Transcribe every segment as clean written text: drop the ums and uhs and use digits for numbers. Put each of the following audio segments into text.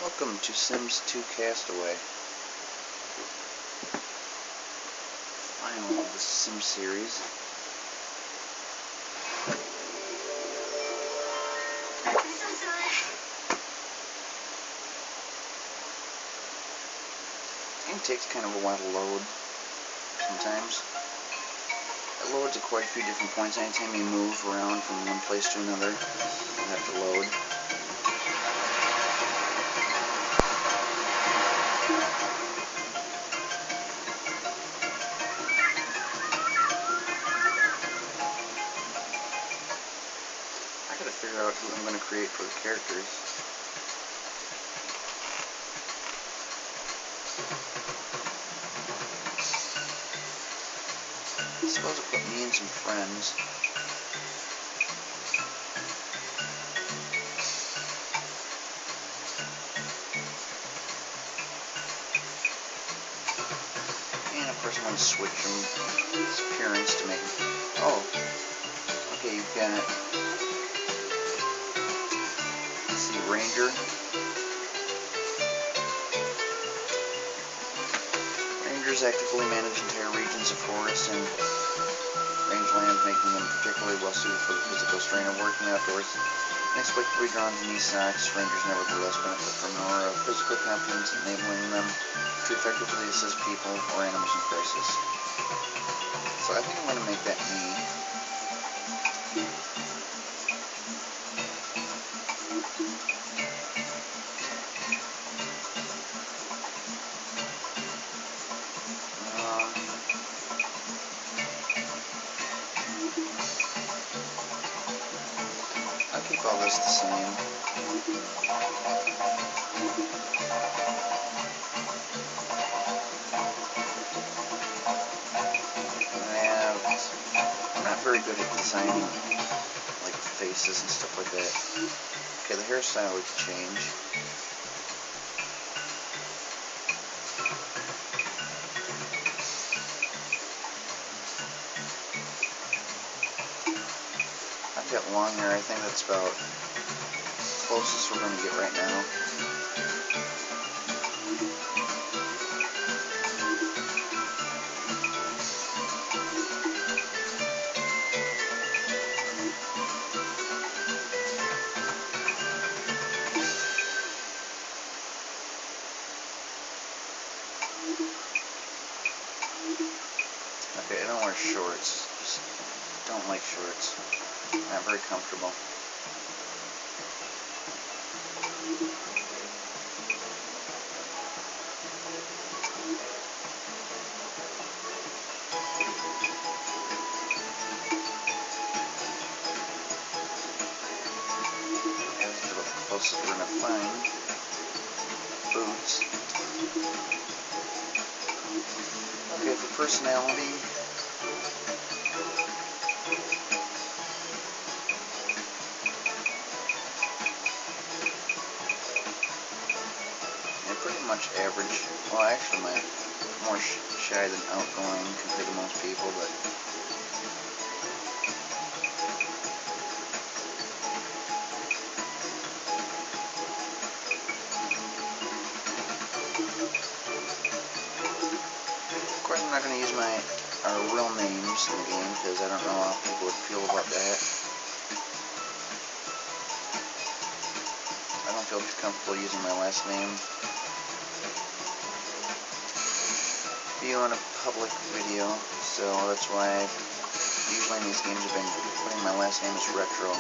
Welcome to Sims 2 Castaway. Final of the Sim series. This game takes kind of a while to load sometimes. It loads at quite a few different points. Anytime you move around from one place to another, you'll have to load. I gotta figure out who I'm gonna create for the characters. I suppose I'll put me and some friends. And of course I'm going to switch his appearance to make him... Oh! Okay, you've got... Let's see, Ranger. Rangers actively manage entire regions of forest and rangeland, making them particularly well suited for the physical strain of working outdoors. Inexplicably drawn to knee socks, Rangers nevertheless benefit from an aura of physical competence, enabling them to effectively assist people or animals in crisis. So I think I'm going to make that me. I'll keep all this the same. I'm not very good at designing like faces and stuff like that. Okay, the hairstyle we can change. I've got long hair. I think that's about the closest we're going to get right now. Okay, I don't wear shorts. Just don't like shorts. Not very comfortable. That's about the closest we're gonna find. Boots. Okay, for personality. Yeah, pretty much average. Well, actually, I'm more shy than outgoing compared to most people, but of course I'm not going to use our real names in the game because I don't know how people would feel about that. I don't feel too comfortable using my last name. On a public video, so that's why usually in these games I've been putting my last name as Retro.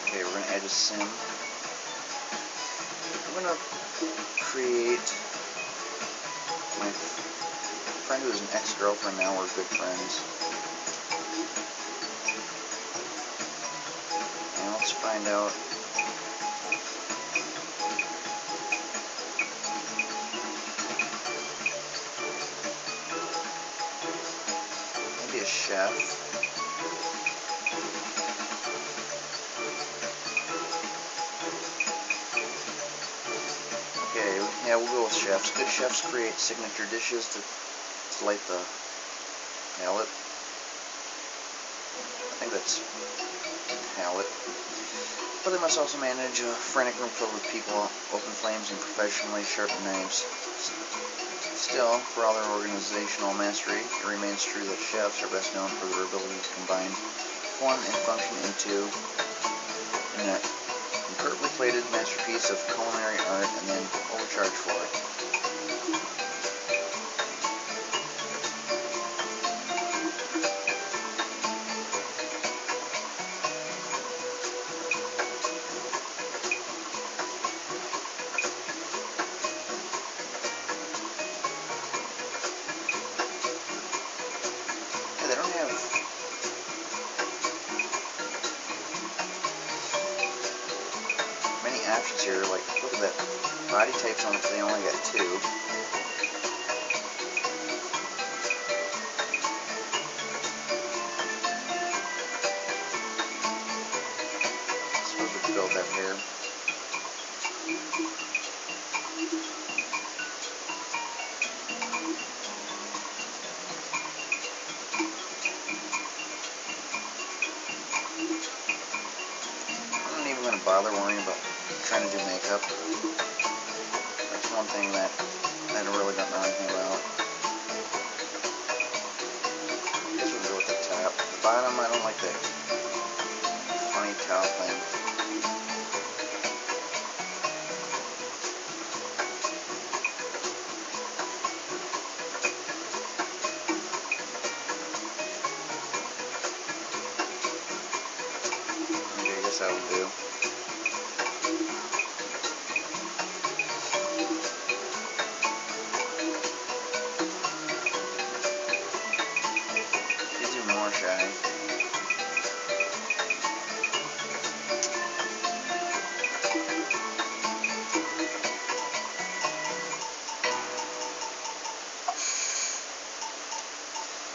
Okay, we're going to add a sim. I'm going to create my friend who is an ex-girlfriend. Now we're good friends. And let's find out. Maybe a chef. Yeah, we'll go with chefs. Good chefs create signature dishes to light the palate. I think that's palate. But they must also manage a frantic room filled with people, open flames, and professionally sharpened knives. Still, for all their organizational mastery, it remains true that chefs are best known for their ability to combine fun and function into an imperfectly plated masterpiece of culinary art and then overcharge for it. Yeah, they don't have many options here. Like, look at that. Body types, they only got 2. I suppose we could build that here. I'm not even going to bother worrying about trying to do makeup. That's one thing that I really don't know anything about. I guess we'll go with the top. The bottom, I don't like that funny cow thing. Okay, I guess that will do. He's even more shy.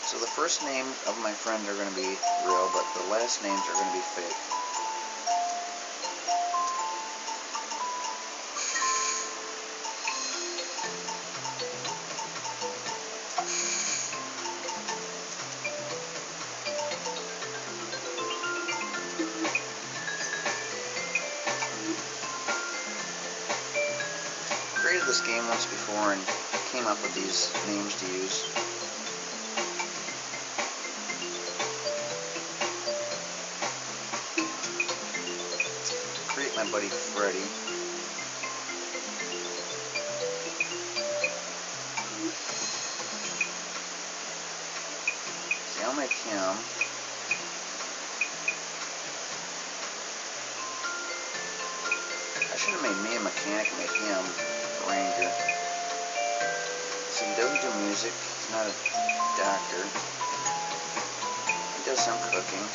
So the first name of my friend are going to be real, but the last names are going to be fake. Created this game once before and came up with these names to use. Create my buddy Freddy. See, I'll make him. I should have made me a mechanic and made him a ranger. See, he doesn't do music. He's not a doctor. He does some cooking.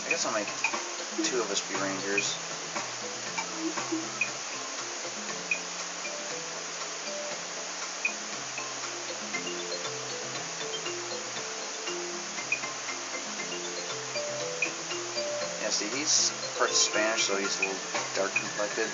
I guess I'll make 2 of us be rangers. Yeah, see, he's part Spanish, so he's a little dark complected.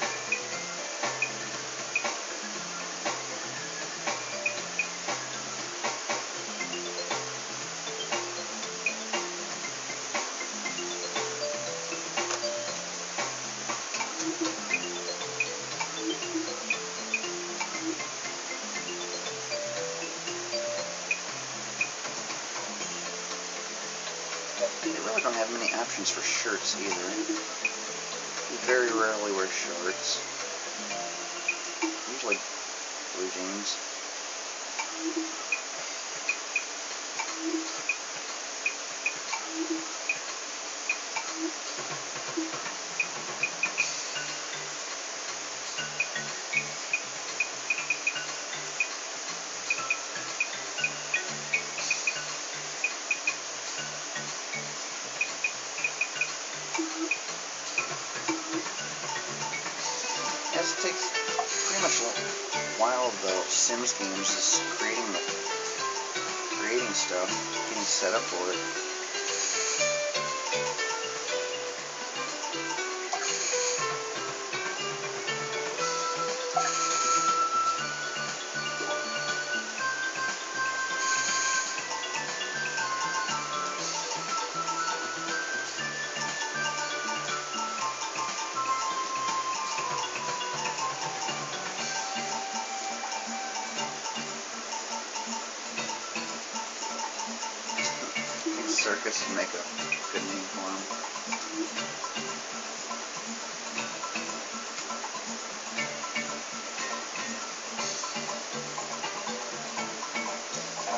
They really don't have many options for shirts either. He very rarely wears shorts. Usually blue jeans. As it takes pretty much a while of the Sims games is creating stuff, getting set up for it. circus and make a good name for him.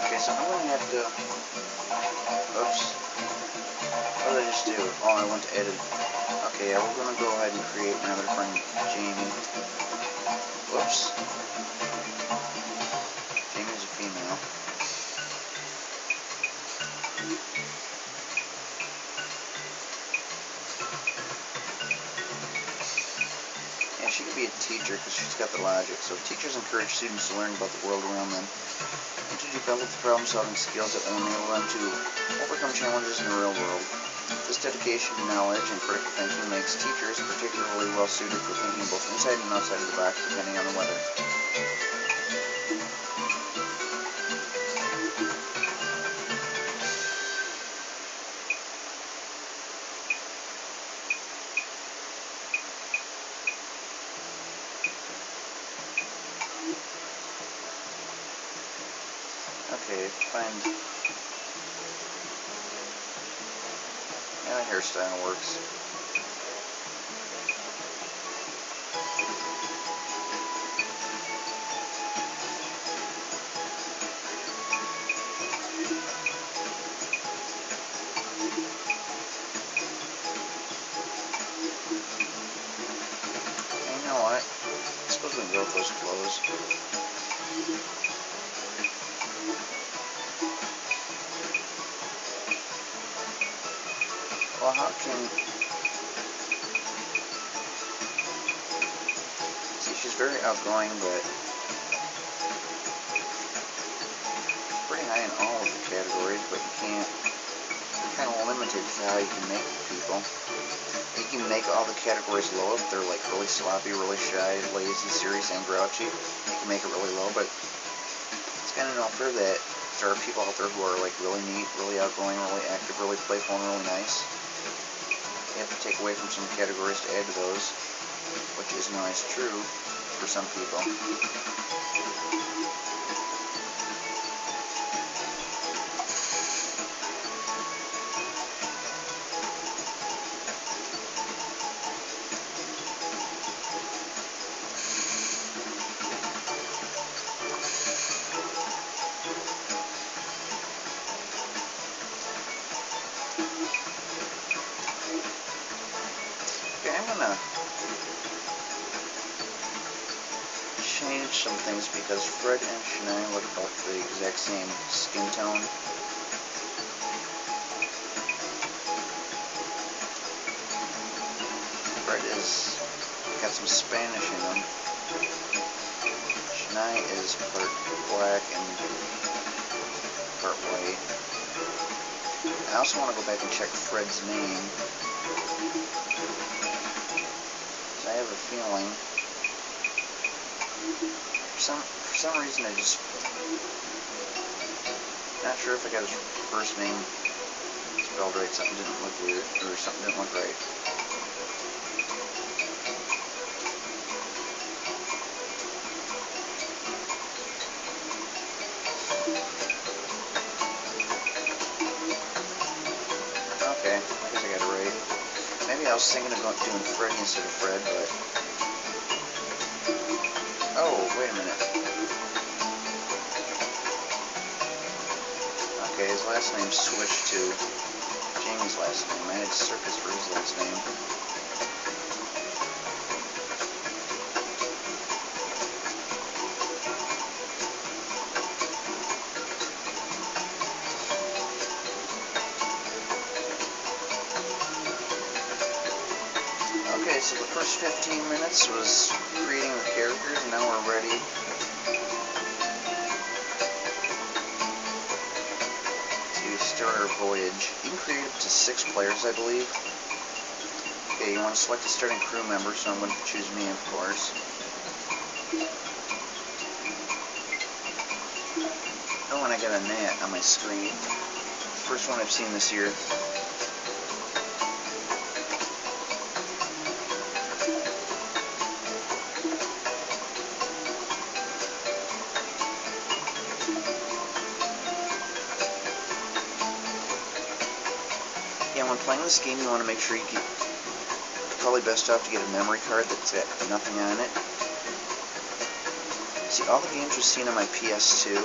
Okay, so I'm going to have to... Oops. What did I just do? Oh, I went to edit. Okay, yeah, we're going to go ahead and create another friend, Jamie. Whoops. Jamie's a female. Yeah, she could be a teacher because she's got the logic. So teachers encourage students to learn about the world around them and to develop the problem-solving skills that will enable them to overcome challenges in the real world. This dedication to knowledge and critical thinking makes teachers particularly well suited for thinking both inside and outside of the box, depending on the weather. Okay, find... Yeah, the hairstyle works. And you know what? I suppose we can go with those clothes. Well, how can... See, she's very outgoing, but pretty high in all of the categories, but you can't... You're kind of limited to how you can make people. You can make all the categories low if they're like really sloppy, really shy, lazy, serious, and grouchy. You can make it really low, but it's kind of unfair that there are people out there who are like really neat, really outgoing, really active, really playful, and really nice. You have to take away from some categories to add to those, which isn't always true for some people. Okay, I'm gonna change some things because Fred and Shania look about the exact same skin tone. Fred is got some Spanish in him. Shania is part black and part white. I also want to go back and check Fred's name. I have a feeling, for some reason, I just not sure if I got his first name spelled right. Something didn't look weird, or something didn't look right. Okay, I guess I got it right. Maybe I was thinking about doing Freddy instead of Fred, but oh, wait a minute. Okay, his last name switched to Jamie's last name. I had Circus for his last name. Okay, so the first 15 minutes was creating the characters, and now we're ready to start our voyage. You can create up to 6 players, I believe. Okay, you want to select a starting crew member, so I'm going to choose me, of course. Oh, and I got a gnat on my screen. First one I've seen this year. Now when playing this game, you want to make sure you get, probably best off to get a memory card that's got nothing on it. See, all the games we've seen on my PS2,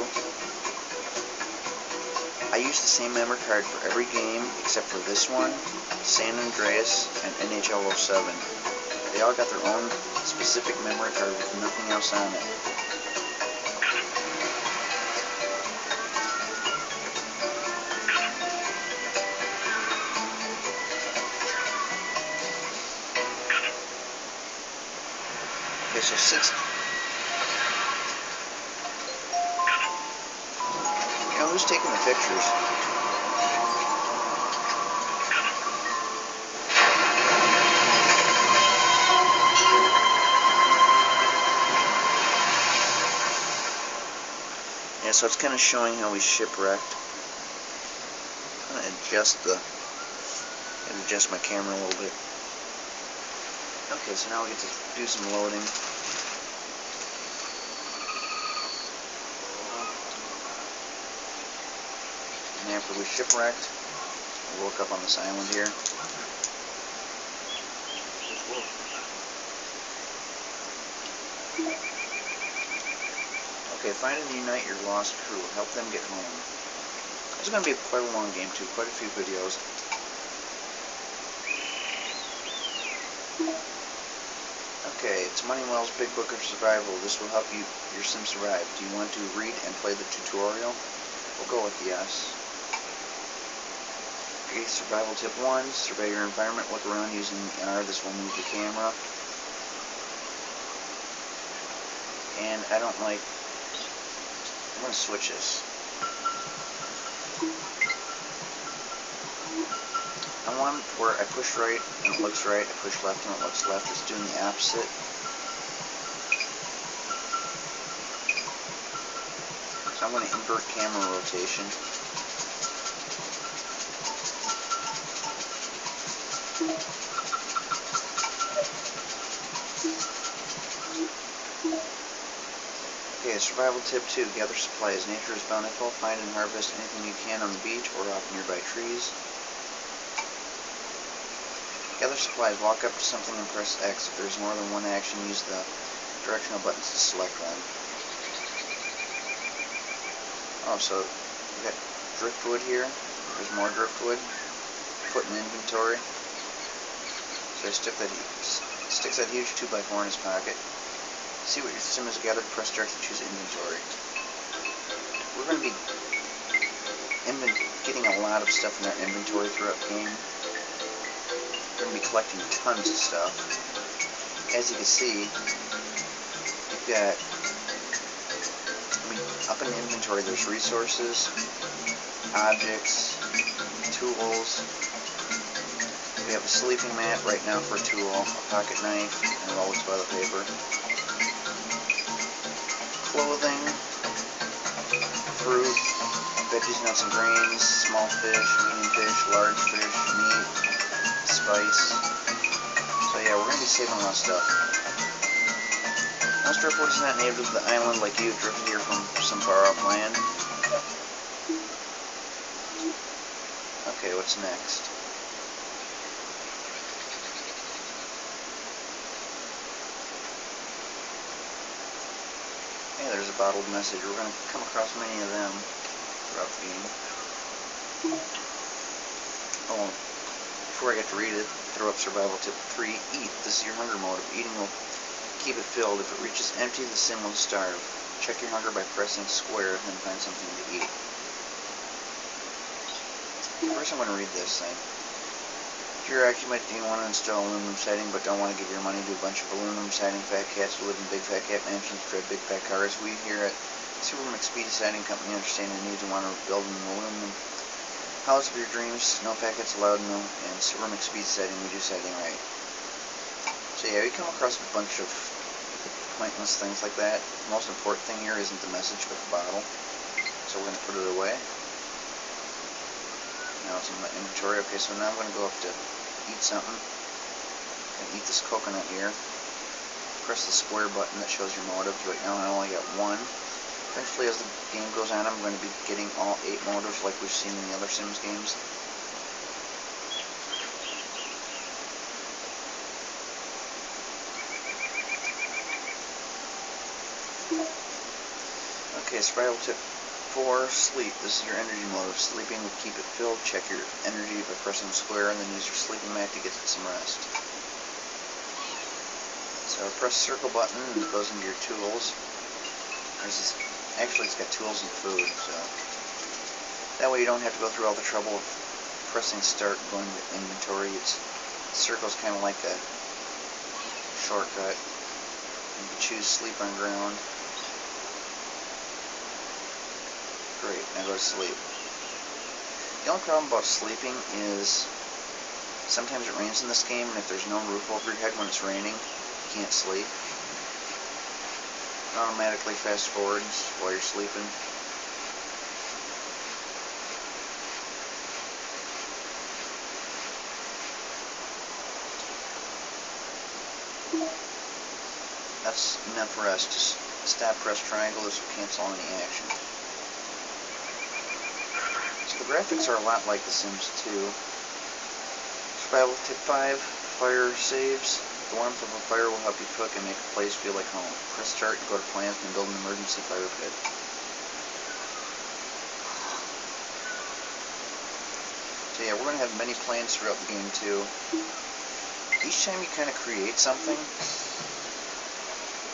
I use the same memory card for every game except for this one, San Andreas, and NHL 07. They all got their own specific memory card with nothing else on it. Okay, so who's taking the pictures? Yeah, so it's kind of showing how we shipwrecked. I'm gonna adjust my camera a little bit. Okay, so now we get to do some loading. And after we shipwrecked, we woke up on this island here. Okay, find and unite your lost crew. Help them get home. This is going to be quite a long game too, quite a few videos. Okay, it's Moneywell's Big Book of Survival. This will help your sim survive. Do you want to read and play the tutorial? We'll go with yes. Okay, survival tip 1, survey your environment, look around using the R, this will move the camera. And I'm going to switch this. I want where I push right and it looks right, I push left and it looks left. It's doing the opposite. So I'm going to invert camera rotation. Okay, survival tip 2, gather supplies. Nature is bountiful. Find and harvest anything you can on the beach or off nearby trees. Gather supplies. Walk up to something and press X. If there's more than one action, use the directional buttons to select one. Oh, so we got driftwood here. There's more driftwood. Put in inventory. So I sticks that huge 2x4 in his pocket. See what your sim has gathered, press start to choose inventory. We're going to be getting a lot of stuff in our inventory throughout the game. We're going to be collecting tons of stuff. As you can see, you've got, up in the inventory there's resources, objects, tools. We have a sleeping mat right now for a tool, a pocket knife, and a roll of toilet paper. Clothing, fruit, veggies, nuts and grains, small fish, medium fish, large fish, meat, spice. So yeah, we're going to be saving a lot of stuff. Most driftwood is not native to the island like you, drifted here from some far off land. Okay, what's next? Hey, there's a bottled message. We're going to come across many of them throughout the game. Oh, before I get to read it, throw up survival tip 3, eat. This is your hunger motive. Eating will keep it filled. If it reaches empty, the sim will starve. Check your hunger by pressing square, then find something to eat. First I'm going to read this thing. If you're accurate, you want to install aluminum siding but don't want to give your money to a bunch of aluminum siding fat cats who live in big fat cat mansions, drive big fat cars. We here at Super McSpeedy Siding Company understand your needs and want to build an aluminum house of your dreams. No fat cats allowed, no, and Super McSpeedy Siding, we do siding right. So yeah, we come across a bunch of pointless things like that. The most important thing here isn't the message but the bottle. So we're going to put it away. Now it's in my inventory. Okay, so now I'm going to go up to eat something. And eat this coconut here. Press the square button that shows your motives. Right now I only got one. Eventually as the game goes on I'm going to be getting all 8 motives like we've seen in the other Sims games. Okay, survival tip 4, sleep. This is your energy mode. Sleeping will keep it filled. Check your energy by pressing square and then use your sleeping mat to get some rest. So press circle button and it goes into your tools. Actually, it's got tools and food, so that way you don't have to go through all the trouble of pressing start and going to inventory. Circle's kind of like a shortcut. You can choose sleep on ground. Great, now go to sleep. The only problem about sleeping is sometimes it rains in this game, and if there's no roof over your head when it's raining, you can't sleep. It automatically fast forwards while you're sleeping. That's enough rest. Just stab, press triangle. This will cancel any action. So the graphics are a lot like The Sims 2. Survival tip 5, fire saves. The warmth of a fire will help you cook and make a place feel like home. Press start and go to plans and build an emergency fire pit. So yeah, we're going to have many plans throughout the game too. Each time you kind of create something,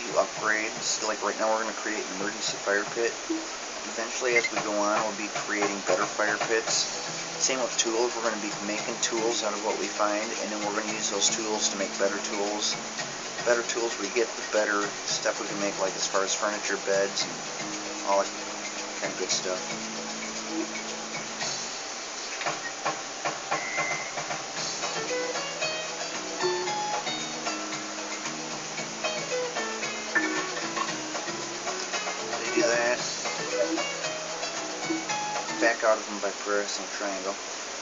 you upgrade. So like right now we're going to create an emergency fire pit. Eventually as we go on we'll be creating better fire pits. Same with tools, we're going to be making tools out of what we find, and then we're going to use those tools to make better tools. The better tools we get, the better stuff we can make, like as far as furniture, beds, and all that kind of good stuff. They do that. Back out of them by pressing triangle.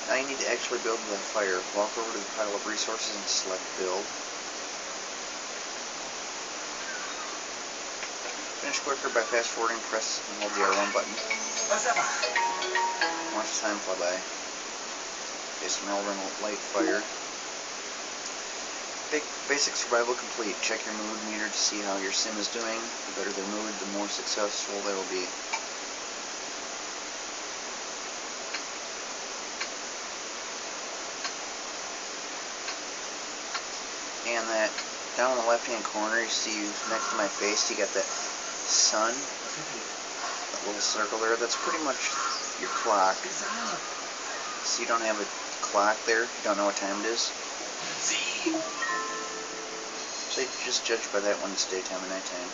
Now you need to actually build the fire. Walk over to the pile of resources and select build. Finish quicker by fast forwarding, press and hold the R1 button. Watch the time fly by. Okay, so now we're going to light fire. Basic survival complete. Check your mood meter to see how your sim is doing. The better their mood, the more successful they will be. And that down in the left hand corner, you see next to my face, you got that sun, that little circle there. That's pretty much your clock. So you don't have a clock there, you don't know what time it is. So you just judge by that when it's daytime and nighttime.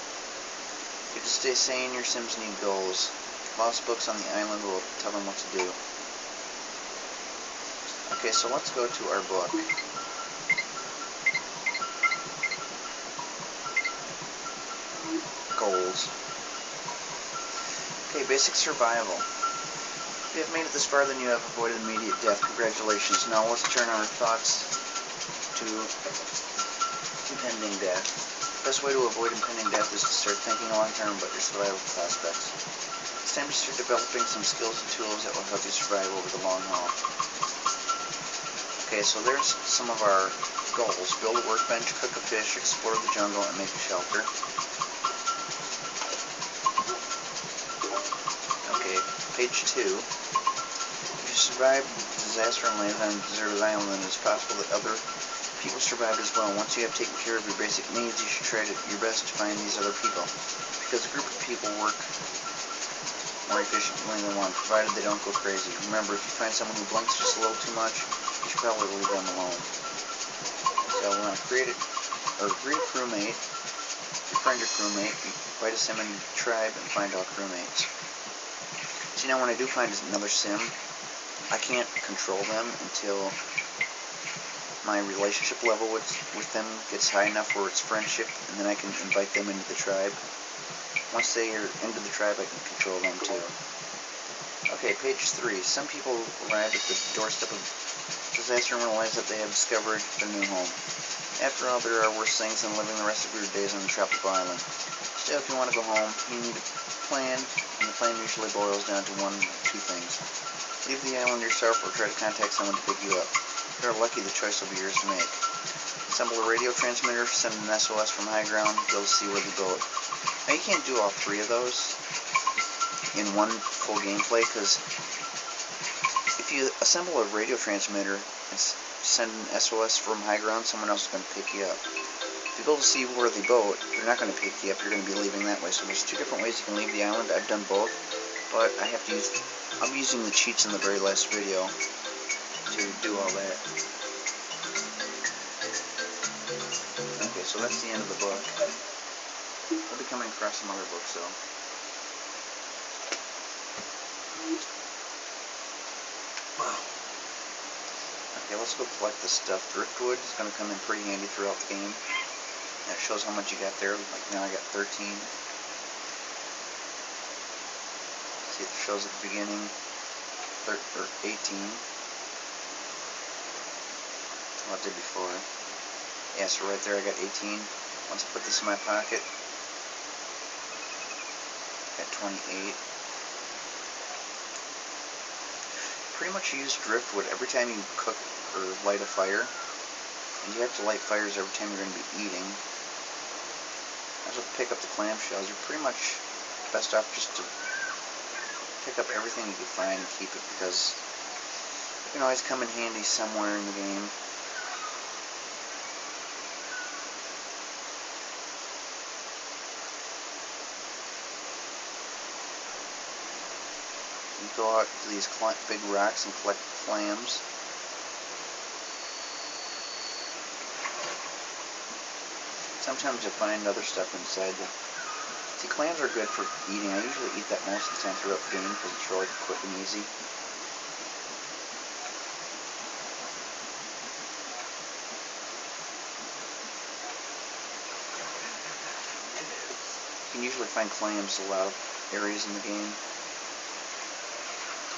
You have to stay sane, your Sims need goals. Lost books on the island will tell them what to do. Okay, so let's go to our book. Goals. Okay, basic survival. If you have made it this far, then you have avoided immediate death. Congratulations. Now let's turn our thoughts to impending death. The best way to avoid impending death is to start thinking long term about your survival prospects. It's time to start developing some skills and tools that will help you survive over the long haul. Okay, so there's some of our goals. Build a workbench, cook a fish, explore the jungle, and make a shelter. Okay, page 2. If you survived disaster and landed on a deserted island, then it's possible that other people survived as well. Once you have taken care of your basic needs, you should try your best to find these other people, because a group of people work more efficiently than one, provided they don't go crazy. Remember, if you find someone who blinks just a little too much, you should probably leave them alone. So we want to create or agree crewmate, befriend your crewmate, invite a sim in the tribe, and find all crewmates. See, now when I do find another sim, I can't control them until my relationship level with them gets high enough where it's friendship, and then I can invite them into the tribe. Once they are into the tribe, I can control them too. Okay, page 3. Some people arrive at the doorstep of disaster and realize that they have discovered their new home. After all, there are worse things than living the rest of your days on a tropical island. Still, if you want to go home, you need a plan, and the plan usually boils down to one of two things. Leave the island yourself or try to contact someone to pick you up. If you're lucky, the choice will be yours to make. Assemble a radio transmitter, send an SOS from high ground, be able to see where the boat. Now you can't do all three of those. in one full gameplay, because if you assemble a radio transmitter and send an SOS from high ground, someone else is going to pick you up. If you build a seaworthy boat, they're not going to pick you up, you're going to be leaving that way. So there's two different ways you can leave the island. I've done both, but I'm using the cheats in the very last video to do all that. Okay, so that's the end of the book. We'll be coming across some other books though. Okay, let's go collect this stuff. Driftwood is going to come in pretty handy throughout the game. That shows how much you got there. Like now I got 13. See, it shows at the beginning 18. Well, it did before. Yeah, so right there I got 18. Once I put this in my pocket, I got 28. Pretty much use driftwood every time you cook or light a fire. And you have to light fires every time you're going to be eating. Also pick up the clamshells. You're pretty much best off just to pick up everything you can find and keep it, because it can always come in handy somewhere in the game. You go out to these big rocks and collect clams. Sometimes you'll find other stuff inside them. See, clams are good for eating. I usually eat that most of the time throughout the game because it's really quick and easy. You can usually find clams in a lot of areas in the game.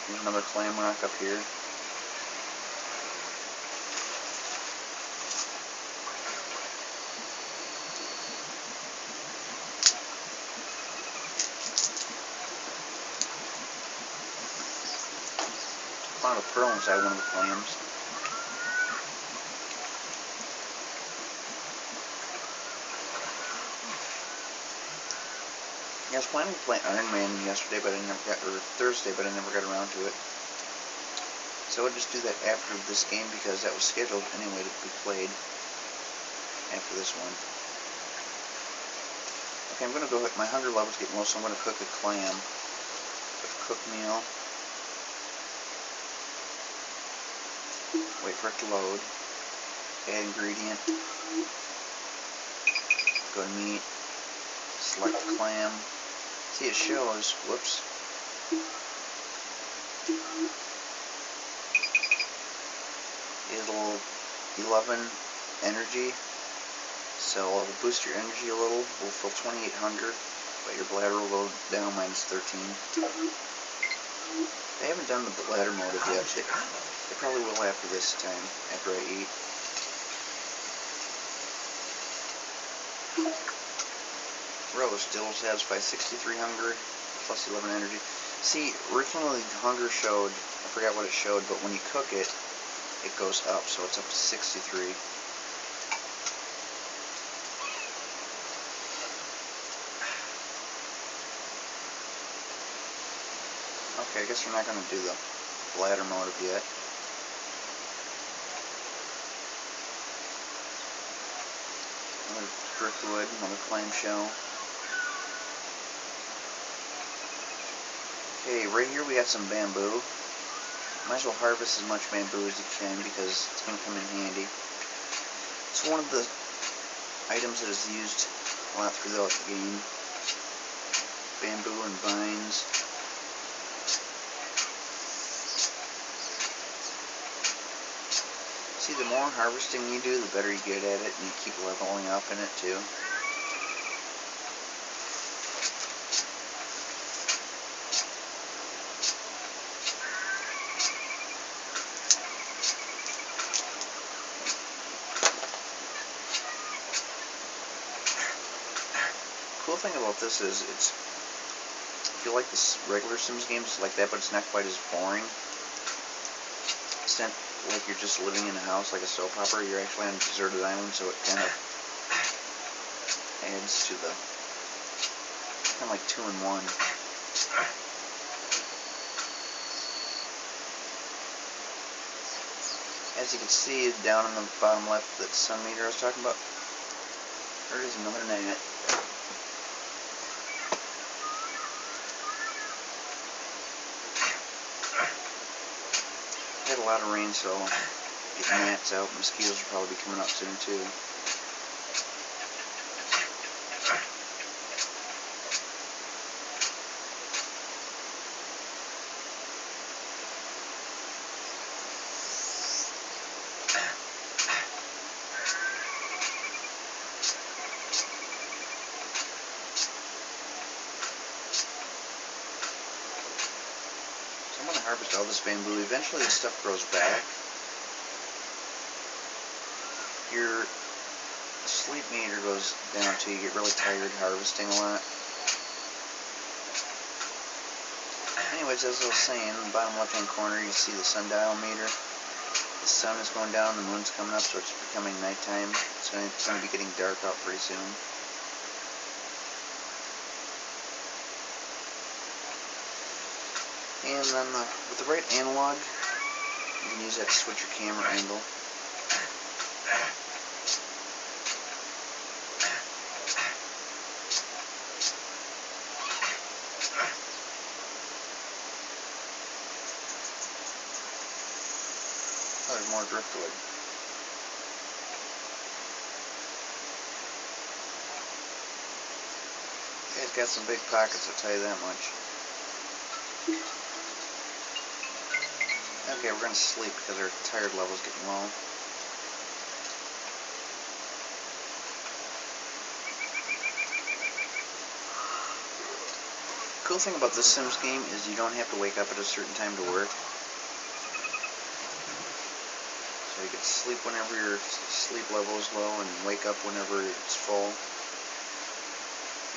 There's another clam rock up here. Found a pearl inside one of the clams. Yeah, I was planning to play Iron Man yesterday, but Thursday, but I never got around to it. So I'll just do that after this game because that was scheduled anyway to be played after this one. Okay, I'm gonna go. My hunger level's getting low, so I'm gonna cook a clam. Cook meal. Wait for it to load. Add ingredient. Go to meat. Select the clam. See, it shows. Whoops. It'll 11 energy. So it'll boost your energy a little. Will fill 28 hunger, but your bladder will go down minus 13. They haven't done the bladder mode yet. They probably will after this time, after I eat. Roast. It'll satisfy 63 hunger, plus 11 energy. See, originally the hunger showed, I forgot what it showed, but when you cook it, it goes up, so it's up to 63. Okay, I guess we're not going to do the bladder motive yet. Another driftwood, another clamshell. Okay, right here we got some bamboo. Might as well harvest as much bamboo as you can because it's going to come in handy. It's one of the items that is used a lot throughout the game. Bamboo and vines. See, the more harvesting you do, the better you get at it, and you keep leveling up in it too. Cool thing about this is if you like this regular Sims games, it's like that, but it's not quite as boring. It's not like you're just living in a house like a soap opera. You're actually on a deserted island, so it kind of adds to the kind of like 2-in-1. As you can see down in the bottom left, that sun meter I was talking about, there is another gnat. Had a lot of rain, so getting gnats out. Mosquitoes will probably be coming out soon too. I'm going to harvest all this bamboo. Eventually this stuff grows back. Your sleep meter goes down too. You get really tired harvesting a lot. Anyways, as I was saying, in the bottom left hand corner you see the sundial meter. The sun is going down, the moon's coming up, so it's becoming nighttime. It's going to be getting dark out pretty soon. And then with the right analog, you can use that to switch your camera angle. Oh, there's more driftwood. It's got some big pockets, I'll tell you that much. Okay, we're going to sleep because our tired level is getting low. The cool thing about this Sims game is you don't have to wake up at a certain time to work. So you can sleep whenever your sleep level is low and wake up whenever it's full.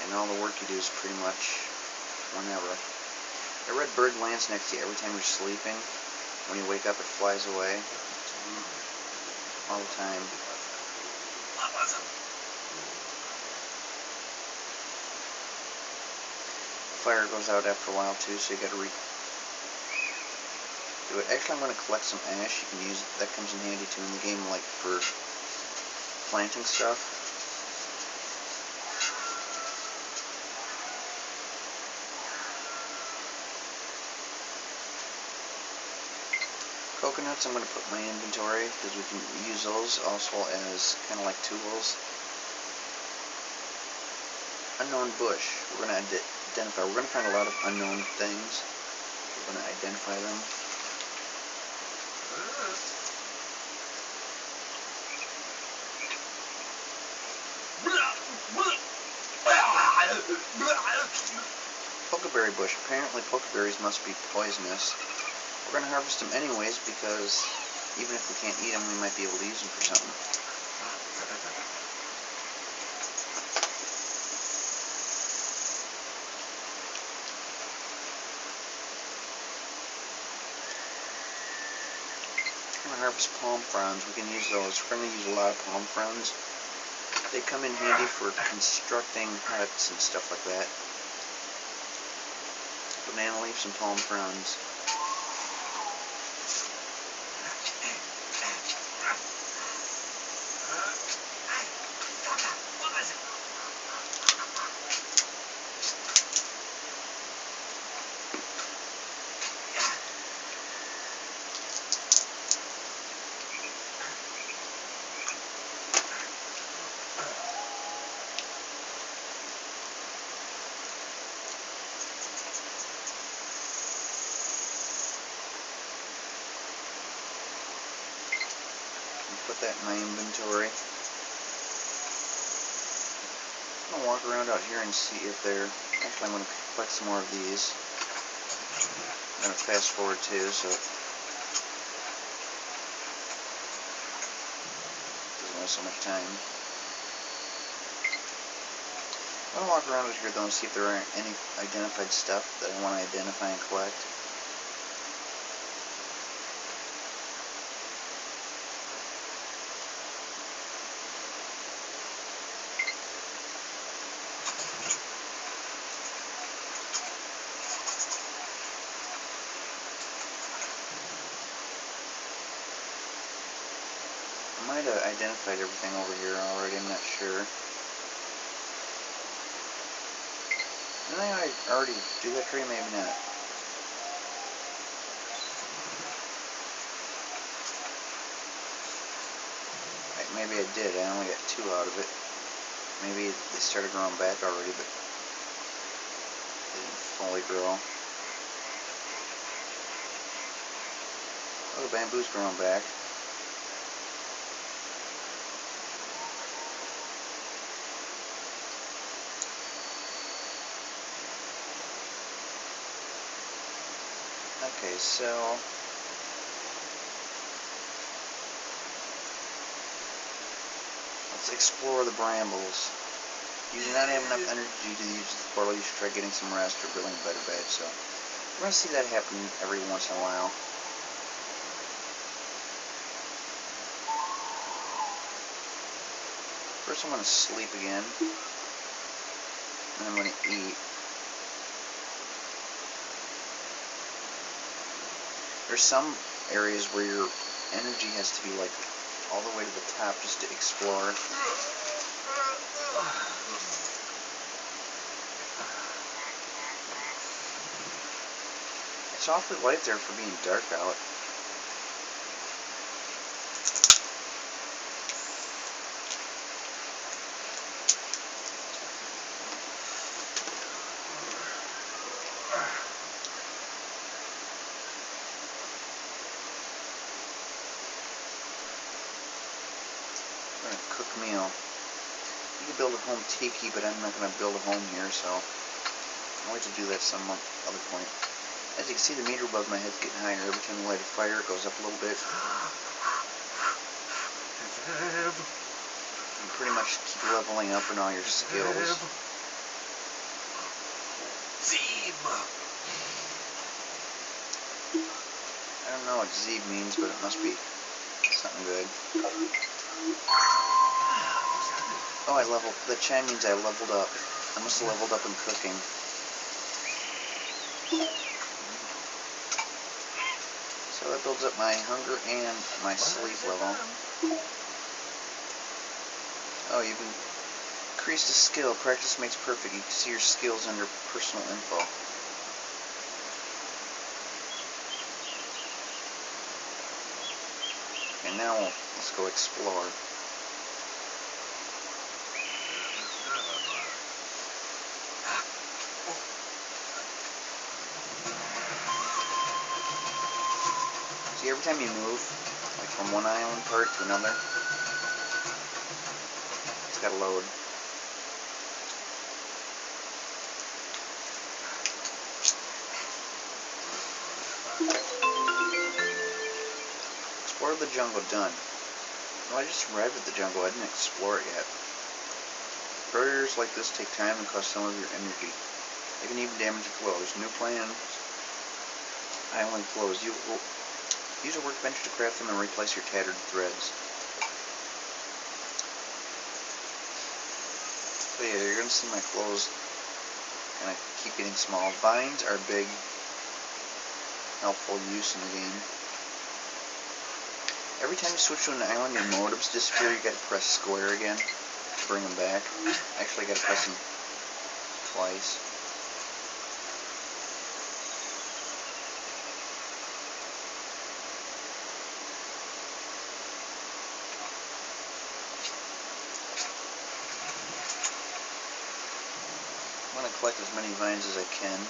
And all the work you do is pretty much whenever. A red bird lands next to you every time you're sleeping. When you wake up, it flies away. All the time. Fire goes out after a while too, so you gotta do it. Actually, I'm gonna collect some ash. You can use it. That comes in handy too in the game, like for planting stuff. Coconuts I'm going to put in my inventory because we can use those also as kind of like tools. Unknown bush. We're going to identify. We're going to find a lot of unknown things. We're going to identify them. Pokeberry bush. Apparently pokeberries must be poisonous. We're going to harvest them anyways because even if we can't eat them, we might be able to use them for something. We're going to harvest palm fronds. We can use those. We're going to use a lot of palm fronds. They come in handy for constructing huts and stuff like that. Banana leaves and palm fronds. Put that in my inventory. I'm going to walk around out here and see if they're... Actually, I'm going to collect some more of these. I'm going to fast forward too, so it doesn't waste so much time. I'm going to walk around out here though and see if there are any identified stuff that I want to identify and collect. I might have identified everything over here already, I'm not sure. Didn't I already do that tree? Maybe not. Right, maybe I did. I only got 2 out of it. Maybe they started growing back already, but they didn't fully grow. Oh, the bamboo's growing back. Okay, so let's explore the brambles. You do not have enough energy to use the portal. You should try getting some rest or building a better bed. So we're going to see that happen every once in a while. First I'm going to sleep again. And I'm going to eat. There's some areas where your energy has to be like all the way to the top just to explore. It's awfully light there for being dark out. I'm going to cook meal. You can build a home tiki, but I'm not going to build a home here, so I'll wait to do that some other point. As you can see, the meter above my head's getting higher. Every time you light a fire, it goes up a little bit. You pretty much keep leveling up in all your skills. I don't know what Zeeb means, but it must be something good. Oh, I leveled. The chime means I leveled up. I must have leveled up in cooking. So that builds up my hunger and my sleep level. Oh, you've increased a skill. Practice makes perfect. You can see your skills under personal info. Okay, now let's go explore. See, every time you move, like from one island part to another, it's got to load. Explore the jungle, done. No, I just arrived at the jungle, I didn't explore it yet. Predators like this take time and cost some of your energy. They can even damage your clothes. New plans. Island clothes. You will use a workbench to craft them and replace your tattered threads. So yeah, you're going to see my clothes kind of keep getting small. Vines are big, helpful use in the game. Every time you switch to an island, your modems disappear. You got to press square again to bring them back. Actually, got to press them twice. I'm going to collect as many vines as I can.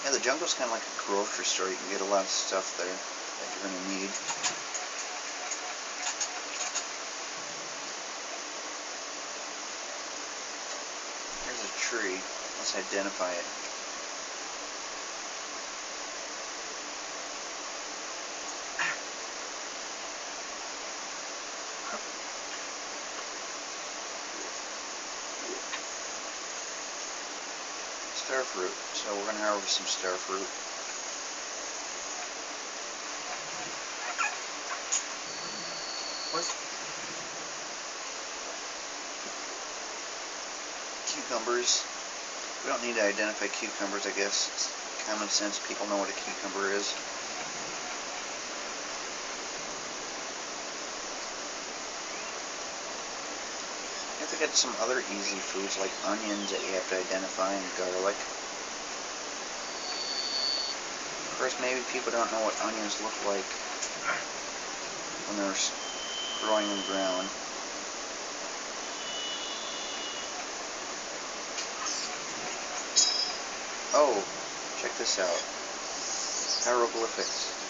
Yeah, the jungle's kind of like a grocery store. You can get a lot of stuff there that you're going to need. There's a tree. Let's identify it. Starfruit. So we're going to harvest some starfruit. What? Cucumbers. We don't need to identify cucumbers, I guess. It's common sense. People know what a cucumber is. look at some other easy foods like onions that you have to identify and garlic. Of course, maybe people don't know what onions look like when they're growing in the ground. Oh, check this out. Hieroglyphics.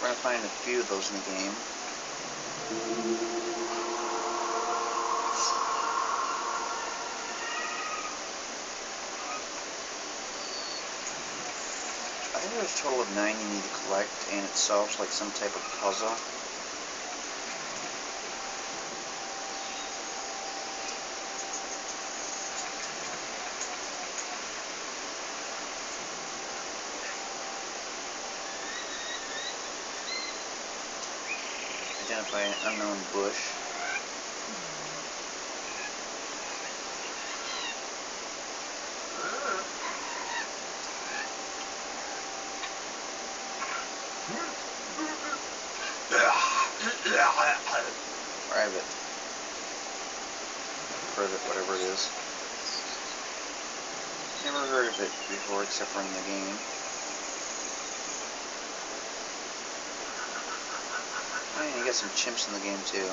We're going to find a few of those in the game. I think there's a total of 9 you need to collect, and it solves like some type of puzzle. Identify an unknown bush. Rabbit. Privet, whatever it is. Never heard of it before except for in the game. And you got some chimps in the game too.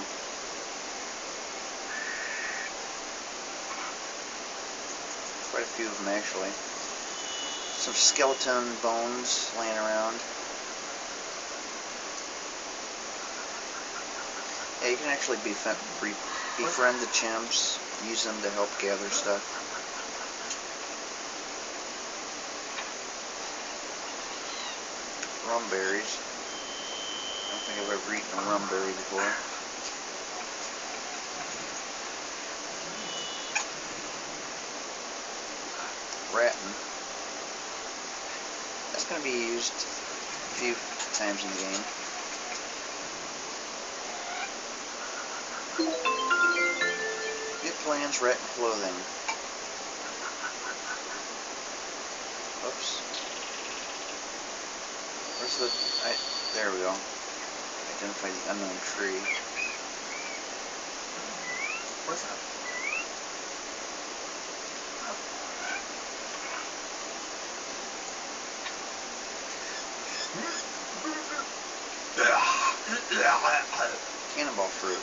Quite a few of them actually. Some skeleton bones laying around. Yeah, you can actually befriend the chimps, use them to help gather stuff. Rum berries. I don't think I've ever eaten a rum berry before. Rattan. That's going to be used a few times in the game. New plans, rattan clothing. Oops. Where's the... there we go. Identify the unknown tree. What's that? Cannonball fruit.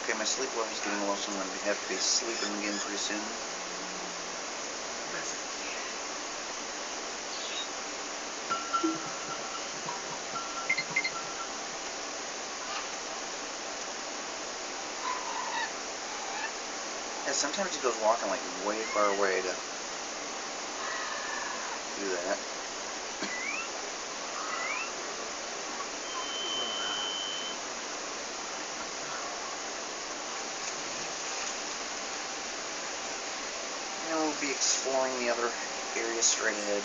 Okay, my sleep level's getting low, so I'm going to have to be sleeping again pretty soon. Yeah, sometimes he goes walking like way far away to do that. And we'll be exploring the other area straight ahead.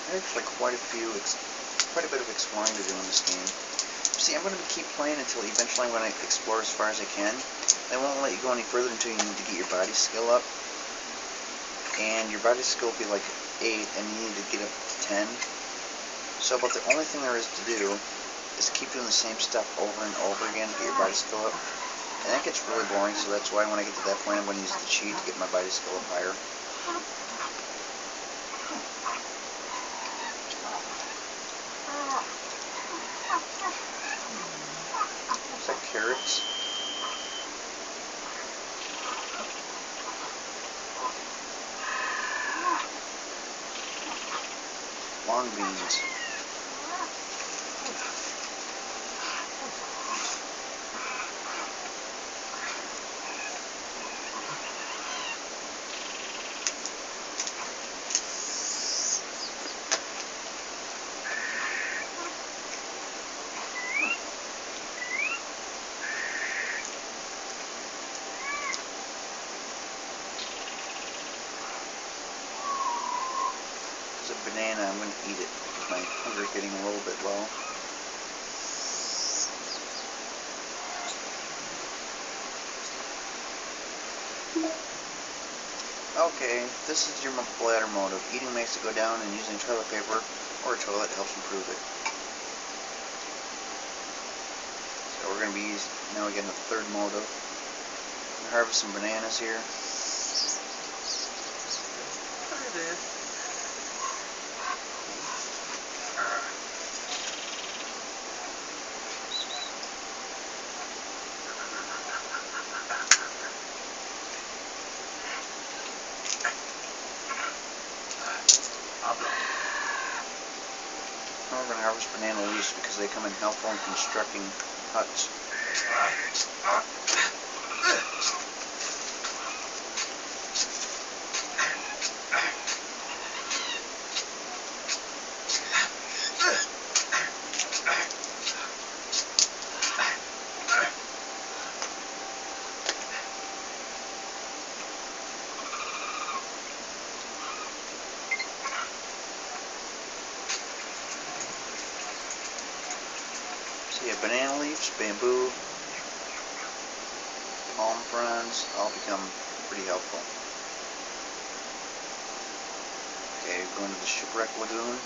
There's actually quite a bit of exploring to do in this game. See, I'm going to keep playing until eventually I'm going to explore as far as I can. They won't let you go any further until you need to get your body skill up. And your body skill will be like 8, and you need to get up to 10. So about the only thing there is to do is keep doing the same stuff over and over again to get your body skill up. And that gets really boring, so that's why when I get to that point I'm going to use the cheat to get my body skill up higher. Is that carrots? Long beans. There's a banana, I'm going to eat it because my hunger is getting a little bit low. Okay, this is your bladder motive. Eating makes it go down, and using toilet paper or a toilet helps improve it. So we're going to be now we get into the third motive. We're gonna harvest some bananas here. Now we're going to harvest banana leaves because they come in helpful in constructing huts. So yeah, banana leaves, bamboo, palm fronds all become pretty helpful. Okay, going to the shipwreck lagoon.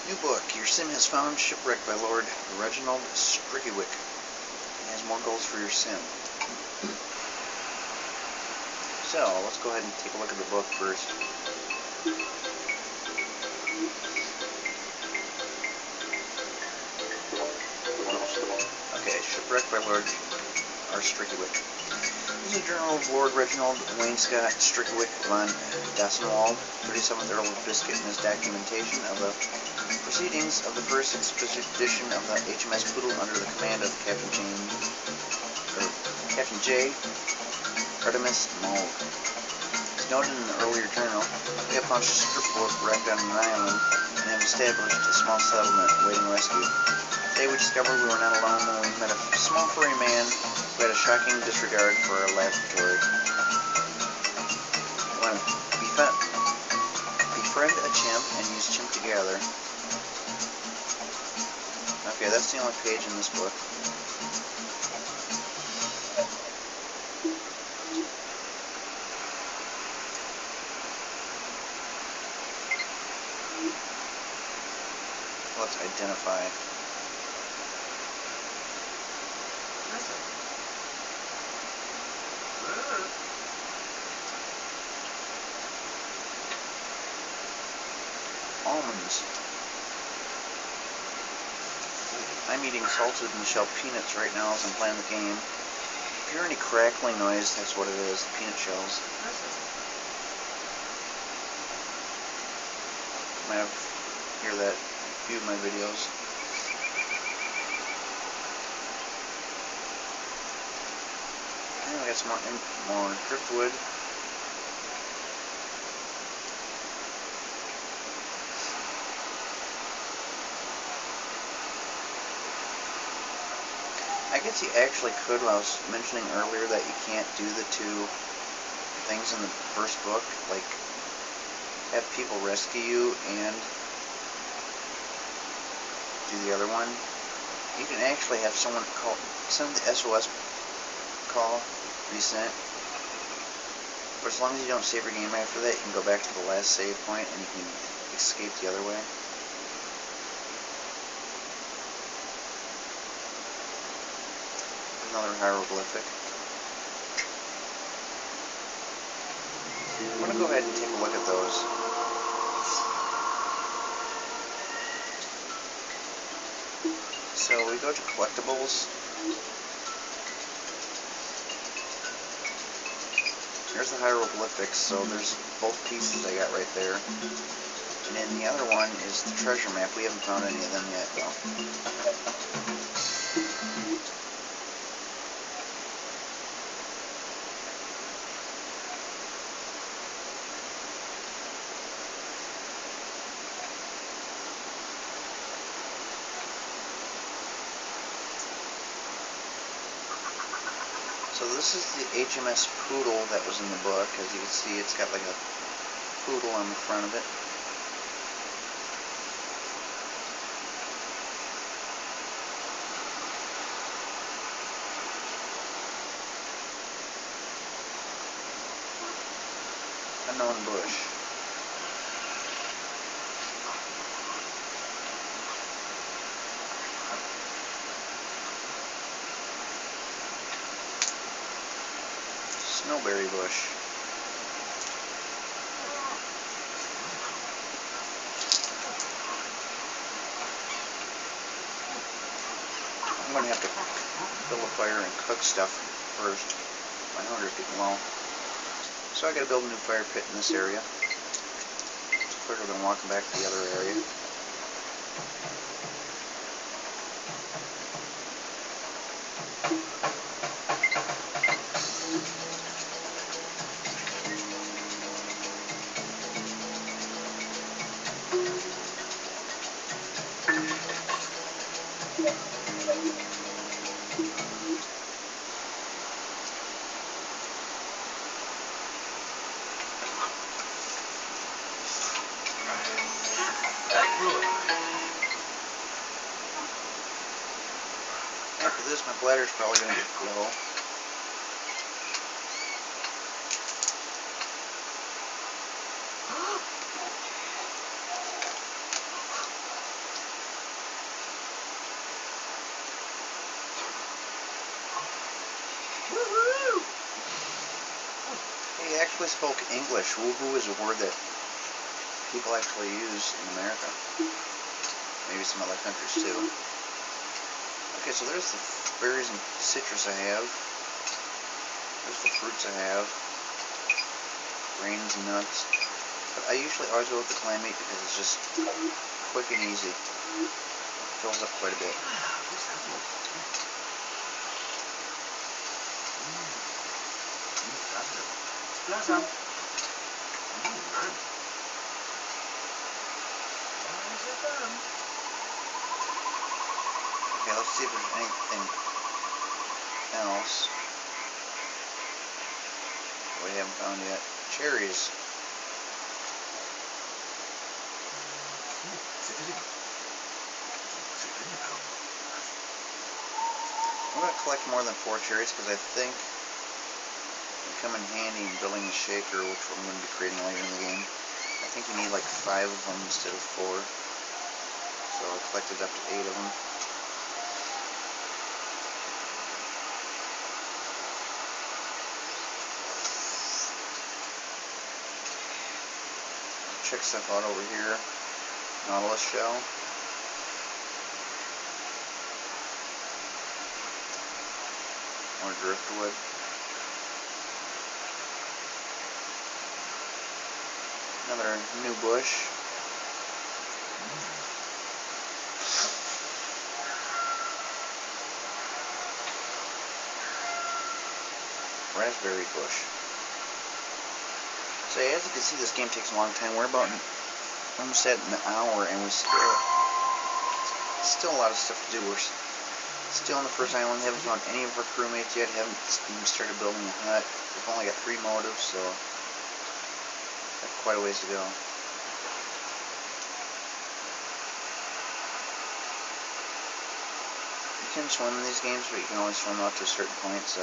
New book. Your sim has found shipwreck by Lord Reginald Strickywick. It has more goals for your sim. So, let's go ahead and take a look at the book first. Okay, Shipwreck by Lord R. Strickywick. This is a journal of Lord Reginald Wainscott Strickywick von Dassenwald, 37th Earl of Biscuit, in his documentation of the proceedings of the first expedition of the HMS Poodle under the command of Captain J. Artemis Moll. As noted in an earlier journal, we have found a stripboard wrecked on an island and have established a small settlement awaiting rescue. Today we discovered we were not alone when we met a small furry man who had a shocking disregard for our laboratory. We want to befriend a chimp and use chimp to gather. Okay, that's the only page in this book. Let's identify. Almonds. I'm eating salted and shelled peanuts right now as I'm playing the game. If you hear any crackling noise, that's what it is, the peanut shells. You might have heard that in a few of my videos. And I got some more driftwood. I guess you actually could, when I was mentioning earlier that you can't do the two things in the first book, like have people rescue you and do the other one. You can actually have someone send the SOS call, be sent. But as long as you don't save your game after that, you can go back to the last save point and you can escape the other way. Another hieroglyphic. I'm going to go ahead and take a look at those. So we go to collectibles. Here's the hieroglyphics, so there's both pieces I got right there. And then the other one is the treasure map. We haven't found any of them yet, though. So So this is the HMS Poodle that was in the book. As you can see, it's got like a poodle on the front of it. Unknown bush. Snowberry bush. I'm going to have to build a fire and cook stuff first. My hunger's getting low. So I got to build a new fire pit in this area. It's quicker than walking back to the other area. After this, my bladder's probably going to get low. He actually spoke English. Woohoo is a word that people actually use in America. Maybe some other countries too. Okay, so there's the berries and citrus I have. There's the fruits I have. Grains and nuts. But I usually always go with the clam meat because it's just quick and easy. It fills up quite a bit. Blossom. Okay, let's see if there's anything else we haven't found yet. Cherries. I'm going to collect more than 4 cherries because I think they come in handy in building the shaker, which I'm going to be creating later in the game. I think you need like 5 of them instead of 4. So I collected up to 8 of them. Check stuff out over here. Nautilus shell. More driftwood. Another new bush. Raspberry bush. So as you can see, this game takes a long time. We're about almost at an hour, and we still a lot of stuff to do. We're still on the first island. Haven't found any of our crewmates yet. Haven't even started building a hut. We've only got 3 motives, so that's quite a ways to go. You can swim in these games, but you can only swim up to a certain point, so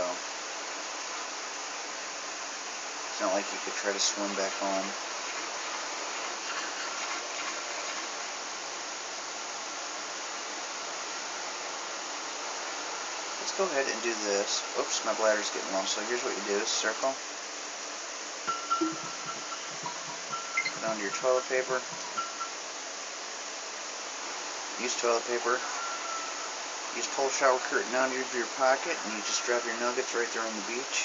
it's not like you could try to swim back home. Let's go ahead and do this. Oops, my bladder's getting low. So here's what you do. Circle. Put onto your toilet paper. Use toilet paper. Use cold shower curtain under your pocket, and you just drop your nuggets right there on the beach.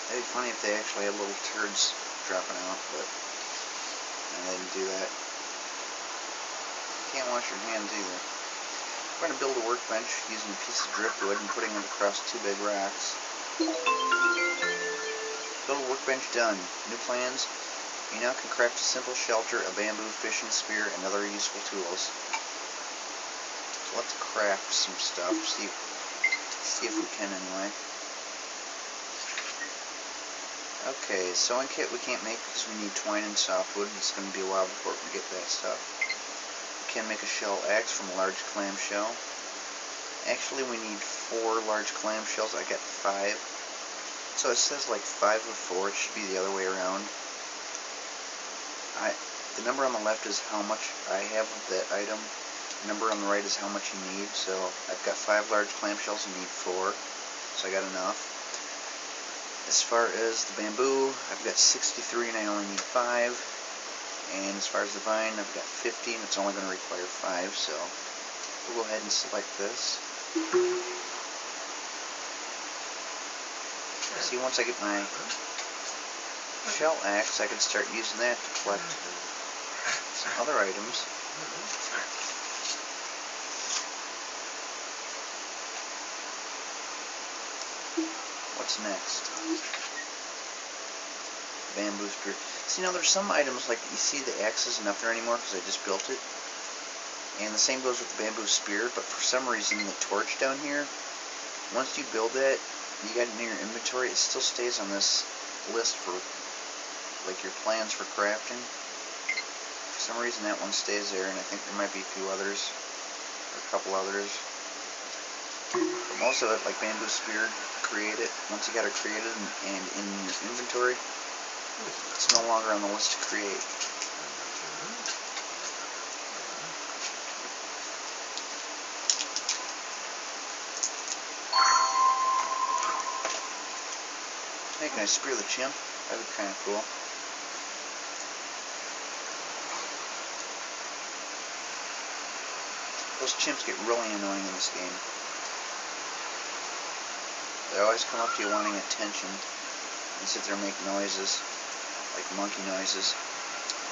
It'd be funny if they actually had little turds dropping out, but they didn't do that. Can't wash your hands either. We're going to build a workbench using a piece of driftwood and putting it across 2 big rocks. Build a workbench done. New plans. You now can craft a simple shelter, a bamboo fishing spear, and other useful tools. So let's craft some stuff. See if we can anyway. Okay, sewing kit we can't make because we need twine and softwood. It's going to be a while before we get that stuff. We can make a shell axe from a large clamshell. Actually, we need 4 large clamshells. I got 5. So it says like 5 of 4. It should be the other way around. The number on the left is how much I have of that item. The number on the right is how much you need. So I've got 5 large clamshells and need 4. So I got enough. As far as the bamboo, I've got 63 and I only need 5. And as far as the vine, I've got 50 and it's only going to require 5. So we'll go ahead and select this. See, once I get my shell axe, I can start using that to collect some other items. What's next? Bamboo spear. See, now there's some items like you see the axe isn't up there anymore because I just built it. And the same goes with the bamboo spear, but for some reason the torch down here, once you build that, you got it in your inventory, it still stays on this list for like your plans for crafting. For some reason that one stays there, and I think there might be a few others, or a couple others. But most of it, like bamboo spear, create it. Once you got it created and in your inventory, it's no longer on the list to create. Hey, can I spear the chimp? That'd be kind of cool. Those chimps get really annoying in this game. They always come up to you wanting attention and sit there and make noises, like monkey noises.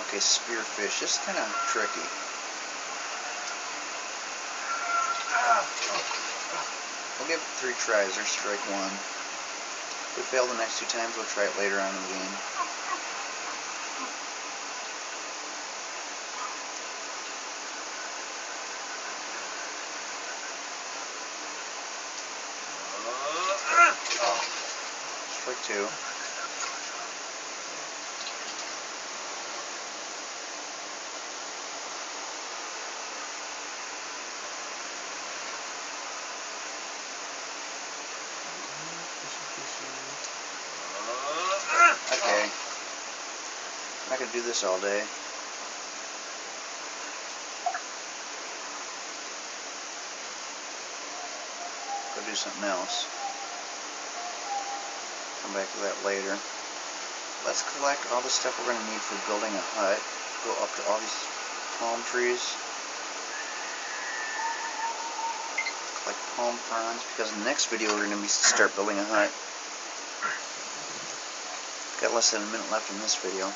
Okay, spearfish. This is kind of tricky. We'll give it 3 tries. There's strike 1. If we fail the next 2 times, we'll try it later on in the game. Strike 2. Okay. I'm not going to do this all day. Go do something else. Come back to that later. Let's collect all the stuff we're going to need for building a hut. Go up to all these palm trees. Collect palm fronds, because in the next video we're going to start building a hut. Got less than a minute left in this video.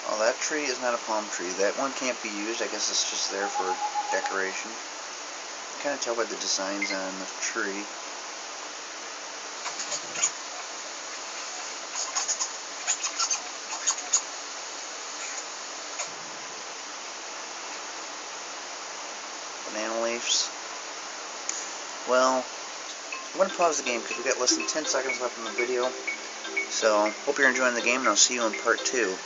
Oh, that tree is not a palm tree. That one can't be used. I guess it's just there for decoration. You can kind of tell by the designs on the tree. Banana leaves. Well, I'm going to pause the game because we've got less than 10 seconds left in the video. So, hope you're enjoying the game, and I'll see you in part 2.